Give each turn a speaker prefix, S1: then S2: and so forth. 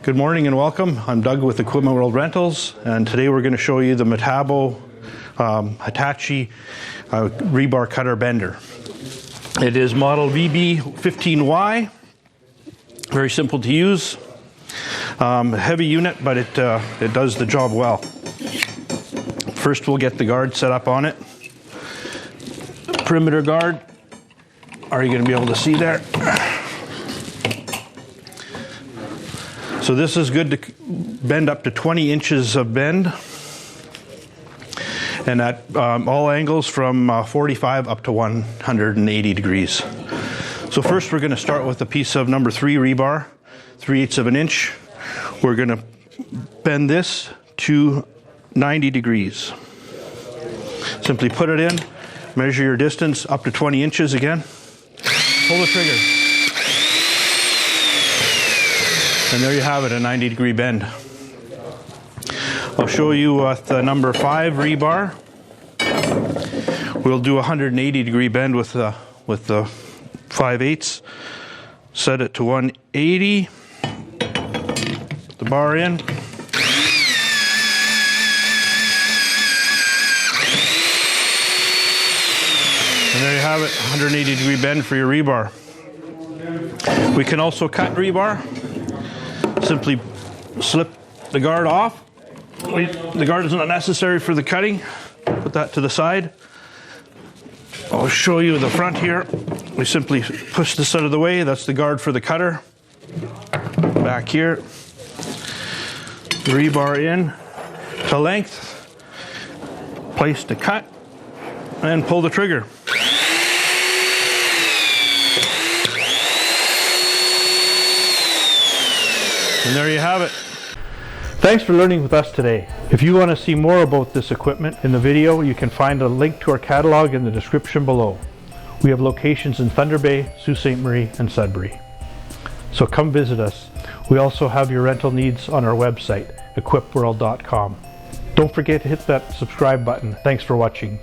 S1: Good morning and welcome. I'm Doug with Equipment World Rentals, and today we're going to show you the Metabo Hitachi rebar cutter bender. It is model VB16Y. Very simple to use. Heavy unit, but it does the job well. First, we'll get the guard set up on it. Perimeter guard. Are you going to be able to see there? So this is good to bend up to 20 inches of bend, and at all angles from 45 up to 180 degrees. So first we're going to start with a piece of number 3 rebar, 3/8 of an inch. We're going to bend this to 90 degrees. Simply put it in, measure your distance up to 20 inches again, pull the trigger. And there you have it, a 90-degree bend. I'll show you with the number 5 rebar. We'll do a 180-degree bend with the 5/8. Set it to 180. Put the bar in. And there you have it, 180-degree bend for your rebar. We can also cut rebar. Simply slip the guard off. The guard is not necessary for the cutting. Put that to the side. I'll show you the front here. We simply push this out of the way. That's the guard for the cutter. Back here. The rebar in to length. Place to cut. And pull the trigger. And there you have it. Thanks for learning with us today. If you want to see more about this equipment in the video, you can find a link to our catalog in the description below. We have locations in Thunder Bay, Sault Ste. Marie, and Sudbury. So come visit us. We also have your rental needs on our website, equipworld.com. Don't forget to hit that subscribe button. Thanks for watching.